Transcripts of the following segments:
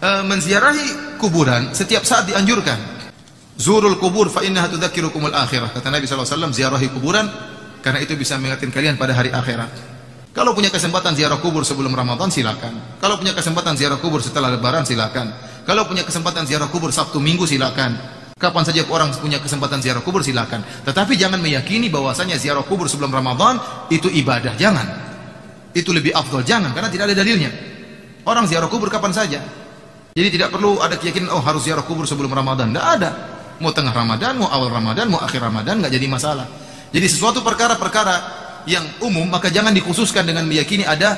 Menziarahi kuburan setiap saat dianjurkan. Zurul kubur fa innaha tudzakirukumul akhirah. Kata Nabi SAW, ziarahi kuburan karena itu bisa mengingatkan kalian pada hari akhirat. Kalau punya kesempatan ziarah kubur sebelum Ramadan, silakan. Kalau punya kesempatan ziarah kubur setelah Lebaran, silakan. Kalau punya kesempatan ziarah kubur Sabtu Minggu, silakan. Kapan saja orang punya kesempatan ziarah kubur, silakan. Tetapi jangan meyakini bahwasanya ziarah kubur sebelum Ramadan itu ibadah. Jangan. Itu lebih afdal. Jangan, karena tidak ada dalilnya. Orang ziarah kubur kapan saja. Jadi tidak perlu ada keyakinan, oh harus ziarah kubur sebelum Ramadan. Tidak ada. Mau tengah Ramadan, mau awal Ramadan, mau akhir Ramadan, nggak jadi masalah. Jadi sesuatu perkara-perkara yang umum maka jangan dikhususkan dengan meyakini ada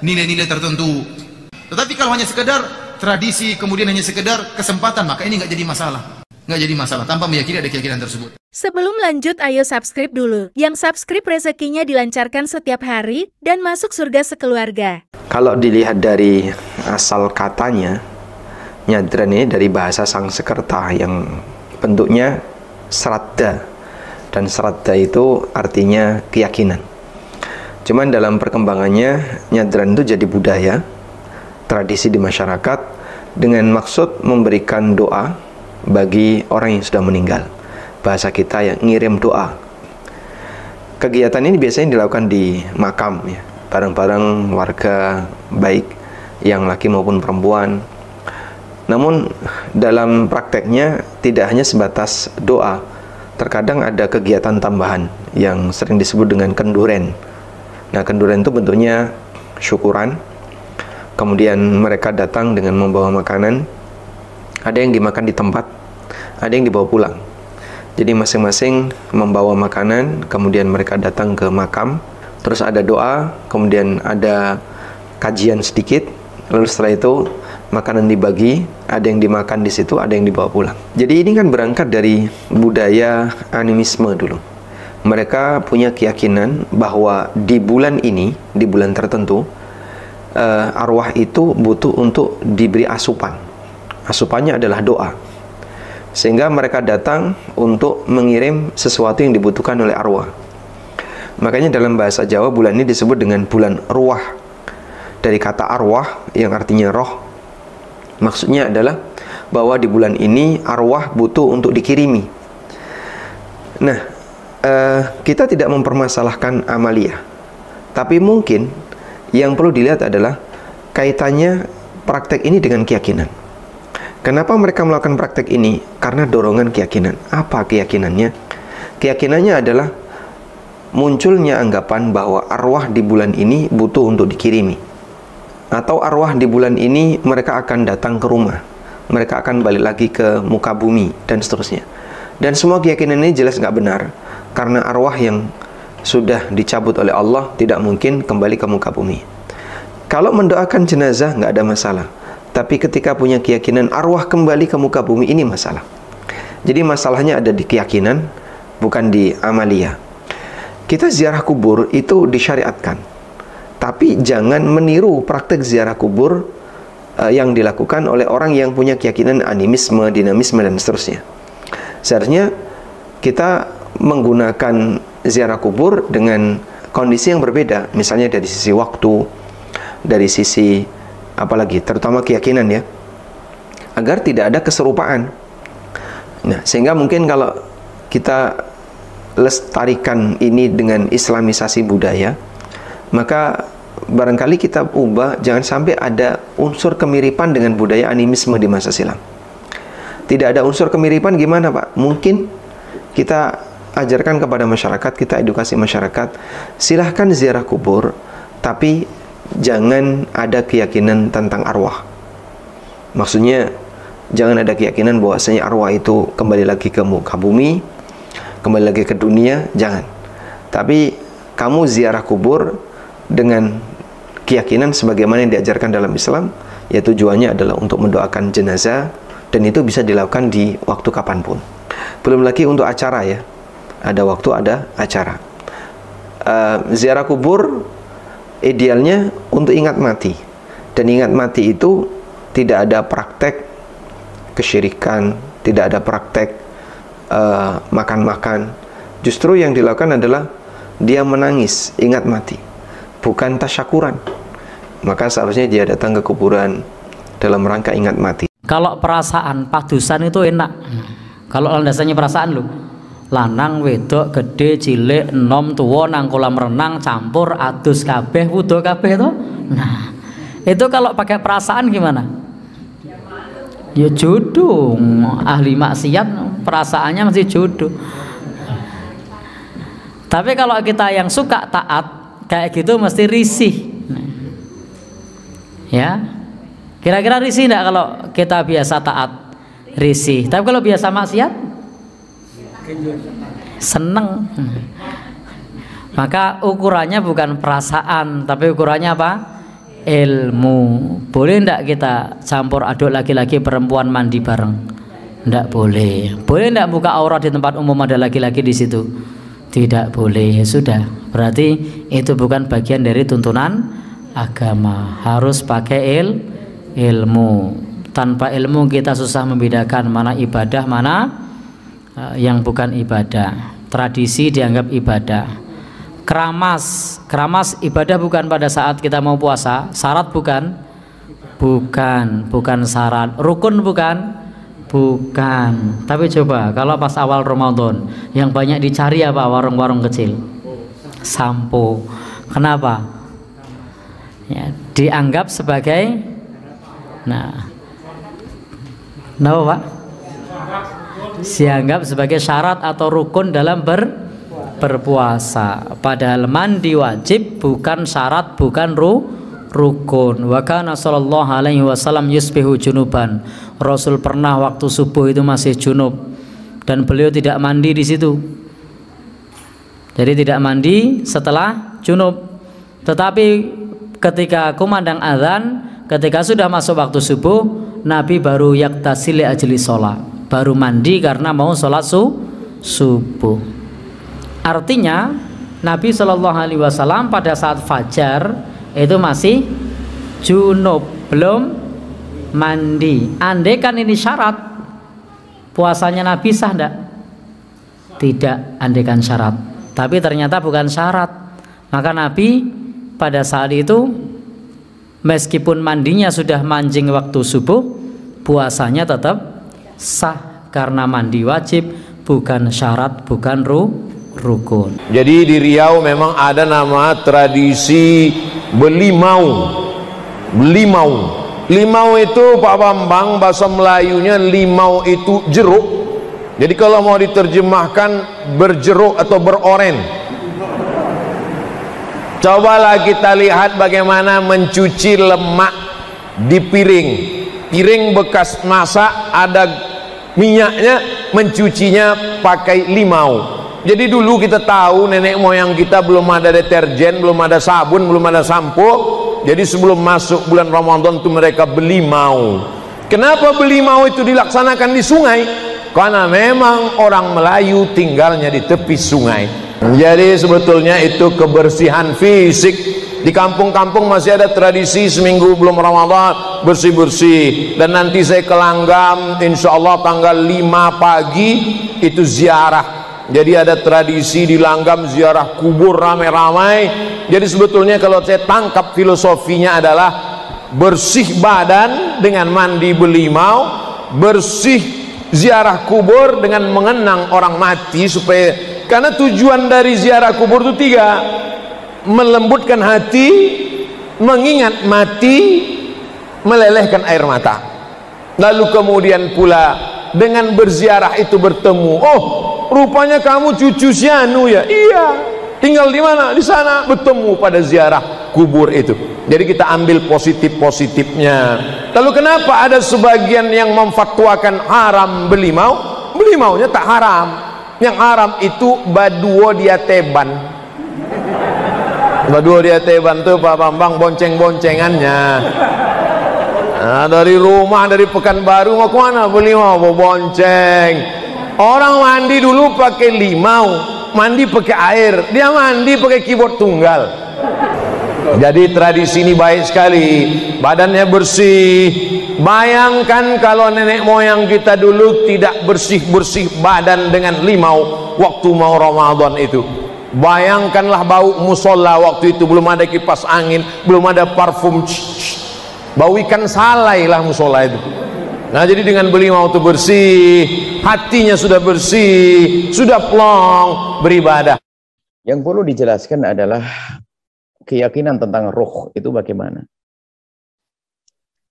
nilai-nilai tertentu. Tetapi kalau hanya sekedar tradisi, kemudian hanya sekedar kesempatan, maka ini nggak jadi masalah. Nggak jadi masalah tanpa meyakini ada keyakinan tersebut. Sebelum lanjut, ayo subscribe dulu. Yang subscribe rezekinya dilancarkan setiap hari dan masuk surga sekeluarga. Kalau dilihat dari asal katanya, nyadran ini dari bahasa Sanskerta yang bentuknya sraddha, dan sraddha itu artinya keyakinan. Cuman dalam perkembangannya, nyadran itu jadi budaya, tradisi di masyarakat dengan maksud memberikan doa bagi orang yang sudah meninggal. Bahasa kita yang ngirim doa. Kegiatan ini biasanya dilakukan di makam, ya, bareng-bareng warga baik yang laki maupun perempuan. Namun dalam prakteknya tidak hanya sebatas doa. Terkadang ada kegiatan tambahan yang sering disebut dengan kenduren. Nah, kenduren itu bentuknya syukuran. Kemudian mereka datang dengan membawa makanan. Ada yang dimakan di tempat, ada yang dibawa pulang. Jadi masing-masing membawa makanan, kemudian mereka datang ke makam, terus ada doa, kemudian ada kajian sedikit, lalu setelah itu makanan dibagi, ada yang dimakan di situ, ada yang dibawa pulang. Jadi ini kan berangkat dari budaya animisme dulu. Mereka punya keyakinan bahwa di bulan ini, di bulan tertentu, arwah itu butuh untuk diberi asupan. Asupannya adalah doa. Sehingga mereka datang untuk mengirim sesuatu yang dibutuhkan oleh arwah. Makanya dalam bahasa Jawa bulan ini disebut dengan bulan ruah. Dari kata arwah yang artinya roh. Maksudnya adalah bahwa di bulan ini arwah butuh untuk dikirimi. Nah, kita tidak mempermasalahkan amaliyah. Tapi mungkin yang perlu dilihat adalah kaitannya praktek ini dengan keyakinan. Kenapa mereka melakukan praktek ini? Karena dorongan keyakinan. Apa keyakinannya? Keyakinannya adalah munculnya anggapan bahwa arwah di bulan ini butuh untuk dikirimi. Atau arwah di bulan ini mereka akan datang ke rumah. Mereka akan balik lagi ke muka bumi, dan seterusnya. Dan semua keyakinan ini jelas nggak benar. Karena arwah yang sudah dicabut oleh Allah tidak mungkin kembali ke muka bumi. Kalau mendoakan jenazah nggak ada masalah. Tapi ketika punya keyakinan arwah kembali ke muka bumi, ini masalah. Jadi masalahnya ada di keyakinan, bukan di amalia. Kita ziarah kubur itu disyariatkan. Tapi jangan meniru praktek ziarah kubur yang dilakukan oleh orang yang punya keyakinan animisme, dinamisme, dan seterusnya. Seharusnya kita menggunakan ziarah kubur dengan kondisi yang berbeda. Misalnya dari sisi waktu, dari sisi apalagi terutama keyakinan, ya, agar tidak ada keserupaan. Nah, sehingga mungkin kalau kita lestarikan ini dengan islamisasi budaya, maka barangkali kita ubah, jangan sampai ada unsur kemiripan dengan budaya animisme di masa silam. Tidak ada unsur kemiripan gimana, Pak? Mungkin kita ajarkan kepada masyarakat, kita edukasi masyarakat, silahkan ziarah kubur, tapi jangan ada keyakinan tentang arwah. Maksudnya jangan ada keyakinan bahwasanya arwah itu kembali lagi ke muka bumi, kembali lagi ke dunia, jangan. Tapi kamu ziarah kubur dengan keyakinan sebagaimana yang diajarkan dalam Islam, yaitu tujuannya adalah untuk mendoakan jenazah, dan itu bisa dilakukan di waktu kapanpun. Belum lagi untuk acara, ya, ada waktu, ada acara. Ziarah kubur idealnya untuk ingat mati. Dan ingat mati itu tidak ada praktek kesyirikan, tidak ada praktek makan-makan. Justru yang dilakukan adalah dia menangis, ingat mati, bukan tasyakuran. Maka seharusnya dia datang ke kuburan dalam rangka ingat mati. Kalau perasaan padusan itu enak. Kalau landasannya perasaan lo, lanang wedok gede cilik enom tuwa nang kolam renang campur adus kabeh wudo kabeh itu. Nah, itu kalau pakai perasaan gimana? Ya jodoh. Ahli maksiat perasaannya masih jodoh. Tapi kalau kita yang suka taat kayak gitu mesti risih. Ya, kira-kira risih enggak kalau kita biasa taat? Risih. Tapi kalau biasa maksiat seneng. Maka ukurannya bukan perasaan, tapi ukurannya apa? Ilmu. Boleh enggak kita campur aduk laki-laki perempuan mandi bareng? Enggak boleh. Boleh enggak buka aurat di tempat umum ada laki-laki di situ? Tidak boleh. Sudah, berarti itu bukan bagian dari tuntunan agama. Harus pakai ilmu. Tanpa ilmu kita susah membedakan mana ibadah, mana yang bukan ibadah. Tradisi dianggap ibadah. Keramas ibadah bukan pada saat kita mau puasa. Syarat bukan syarat. Rukun bukan. Tapi coba kalau pas awal Ramadan yang banyak dicari apa? Warung-warung kecil, sampo. Kenapa? Ya, dianggap sebagai kenapa Pak? Dianggap sebagai syarat atau rukun dalam berpuasa. Padahal mandi wajib bukan syarat, bukan rukun. Wa kana sallallahu alaihi wasallam yusbihu junuban. Rasul pernah waktu subuh itu masih junub dan beliau tidak mandi di situ. Jadi tidak mandi setelah junub. Tetapi ketika kumandang azan, ketika sudah masuk waktu subuh, Nabi baru yaktasil li ajli sholat, baru mandi karena mau sholat subuh. Artinya Nabi Shallallahu Alaihi Wasallam pada saat fajar itu masih junub, belum mandi. Andai kan ini syarat, puasanya Nabi sah enggak? Tidak, andai kan syarat. Tapi ternyata bukan syarat. Maka Nabi pada saat itu meskipun mandinya sudah mancing waktu subuh, puasanya tetap sah karena mandi wajib, bukan syarat, bukan rukun. Jadi di Riau memang ada nama tradisi belimau. Limau itu Pak Bambang bahasa Melayunya limau itu jeruk. Jadi kalau mau diterjemahkan berjeruk atau beroren. Cobalah kita lihat bagaimana mencuci lemak di piring. Piring bekas masak ada minyaknya, mencucinya pakai limau. Jadi dulu kita tahu nenek moyang kita belum ada deterjen, belum ada sabun, belum ada sampo. Jadi sebelum masuk bulan Ramadan itu mereka belimau. Kenapa belimau itu dilaksanakan di sungai? Karena memang orang Melayu tinggalnya di tepi sungai. Jadi sebetulnya itu kebersihan fisik. Di kampung-kampung masih ada tradisi seminggu belum Ramadan bersih-bersih. Dan nanti saya ke Langgam insya Allah tanggal 5 pagi itu ziarah. Jadi ada tradisi di Langgam ziarah kubur ramai-ramai. Jadi sebetulnya kalau saya tangkap filosofinya adalah bersih badan dengan mandi belimau, bersih ziarah kubur dengan mengenang orang mati, supaya karena tujuan dari ziarah kubur itu 3: melembutkan hati, mengingat mati, melelehkan air mata. Lalu kemudian pula dengan berziarah itu bertemu, oh rupanya kamu cucu si Anu ya, iya, tinggal di mana? Di sana, bertemu pada ziarah kubur itu. Jadi kita ambil positif-positifnya. Lalu kenapa ada sebagian yang memfatwakan haram belimau? Belimaunya tak haram. Yang haram itu baduo diateban. Baduo diateban tuh Pak Bambang bonceng-boncengannya. Nah, dari rumah, dari Pekanbaru mau kemana? Belimau, mau bonceng. Orang mandi dulu pakai limau, mandi pakai air, dia mandi pakai keyboard tunggal. Jadi tradisi ini baik sekali, badannya bersih. Bayangkan kalau nenek moyang kita dulu tidak bersih-bersih badan dengan limau waktu mau Ramadan itu. Bayangkanlah bau musola waktu itu, belum ada kipas angin, belum ada parfum. bau ikan salai lah musola itu. Nah, jadi dengan beliau itu bersih, hatinya sudah bersih, sudah plong beribadah. Yang perlu dijelaskan adalah keyakinan tentang roh itu bagaimana.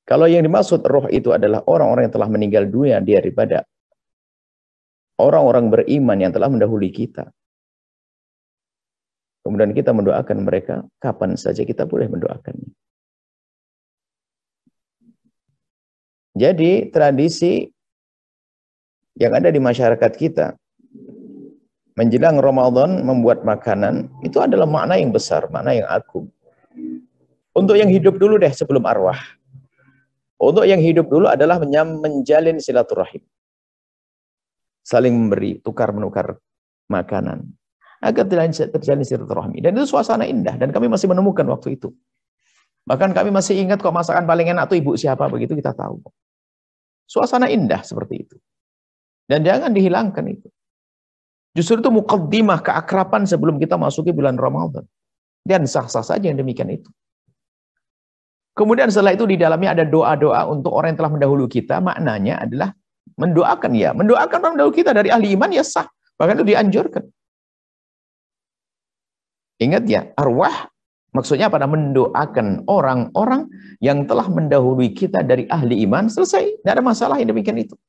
Kalau yang dimaksud roh itu adalah orang-orang yang telah meninggal dunia daripada orang-orang beriman yang telah mendahului kita. Kemudian kita mendoakan mereka, kapan saja kita boleh mendoakannya. Jadi tradisi yang ada di masyarakat kita menjelang Ramadan membuat makanan itu adalah makna yang besar, makna yang agung. Untuk yang hidup dulu deh sebelum arwah. Untuk yang hidup dulu adalah menjalin silaturahim. Saling memberi, tukar-menukar makanan. Agar terjalin silaturahmi. Dan itu suasana indah. Dan kami masih menemukan waktu itu. Bahkan kami masih ingat kok masakan paling enak itu ibu siapa, begitu kita tahu. Suasana indah seperti itu. Dan jangan dihilangkan itu. Justru itu muqaddimah keakraban sebelum kita masuki bulan Ramadan. Dan sah-sah saja yang demikian itu. Kemudian setelah itu di dalamnya ada doa-doa untuk orang yang telah mendahulu kita. Maknanya adalah mendoakan ya. Mendoakan orang mendahulu kita dari ahli iman ya sah. Bahkan itu dianjurkan. Ingat ya, arwah maksudnya pada mendoakan orang-orang yang telah mendahului kita dari ahli iman. Selesai. Tidak ada masalah yang demikian itu.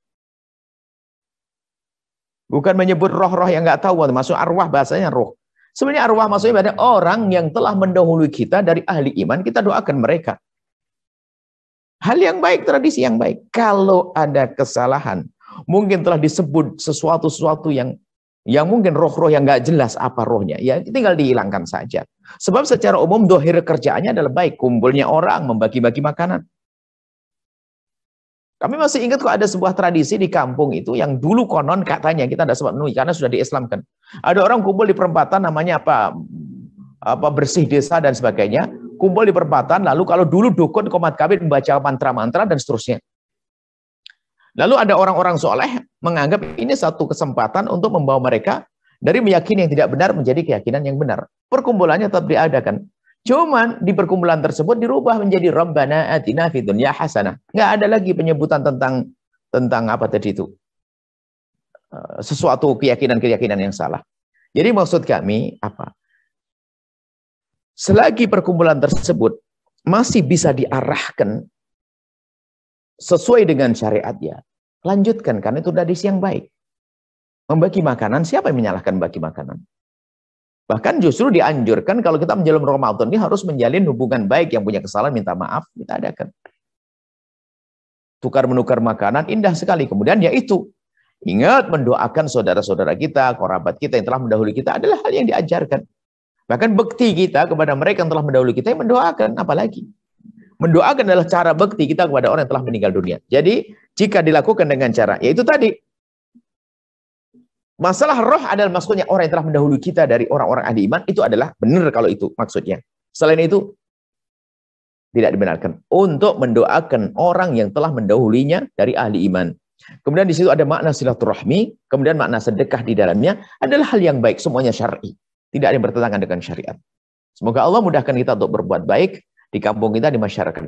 Bukan menyebut roh-roh yang nggak tahu. Maksud arwah bahasanya roh. Sebenarnya arwah maksudnya pada orang yang telah mendahului kita dari ahli iman. Kita doakan mereka. Hal yang baik, tradisi yang baik. Kalau ada kesalahan, mungkin telah disebut sesuatu yang mungkin roh-roh yang nggak jelas apa rohnya. Ya tinggal dihilangkan saja. Sebab secara umum dohir kerjaannya adalah baik. Kumpulnya orang, membagi-bagi makanan. Kami masih ingat kok ada sebuah tradisi di kampung itu yang dulu konon katanya kita tidak sempat menemui karena sudah diislamkan. Ada orang kumpul di perempatan namanya apa bersih desa dan sebagainya. Kumpul di perempatan lalu kalau dulu dukun komat kabit membaca mantra-mantra dan seterusnya. Lalu ada orang-orang soleh menganggap ini satu kesempatan untuk membawa mereka dari meyakini yang tidak benar menjadi keyakinan yang benar. Perkumpulannya tetap diadakan. Cuman di perkumpulan tersebut dirubah menjadi Rabbana atina fid dunya hasanah. Nggak ada lagi penyebutan tentang apa tadi itu. Sesuatu keyakinan-keyakinan yang salah. Jadi maksud kami apa? Selagi perkumpulan tersebut masih bisa diarahkan sesuai dengan syariatnya, lanjutkan karena itu tradisi yang baik. Membagi makanan, siapa yang menyalahkan bagi makanan? Bahkan justru dianjurkan kalau kita menjalin Ramadan ini harus menjalin hubungan baik, yang punya kesalahan minta maaf, kita adakan. Tukar-menukar makanan indah sekali. Kemudian yaitu ingat mendoakan saudara-saudara kita, kerabat kita yang telah mendahului kita adalah hal yang diajarkan. Bahkan bekti kita kepada mereka yang telah mendahului kita yang mendoakan, apalagi. Mendoakan adalah cara bekti kita kepada orang yang telah meninggal dunia. Jadi jika dilakukan dengan cara, yaitu tadi. Masalah roh adalah maksudnya orang yang telah mendahului kita dari orang-orang ahli iman, itu adalah benar kalau itu maksudnya. Selain itu, tidak dibenarkan untuk mendoakan orang yang telah mendahulinya dari ahli iman. Kemudian di situ ada makna silaturahmi, kemudian makna sedekah di dalamnya adalah hal yang baik, semuanya syar'i. Tidak ada yang bertentangan dengan syariat. Semoga Allah mudahkan kita untuk berbuat baik di kampung kita, di masyarakat.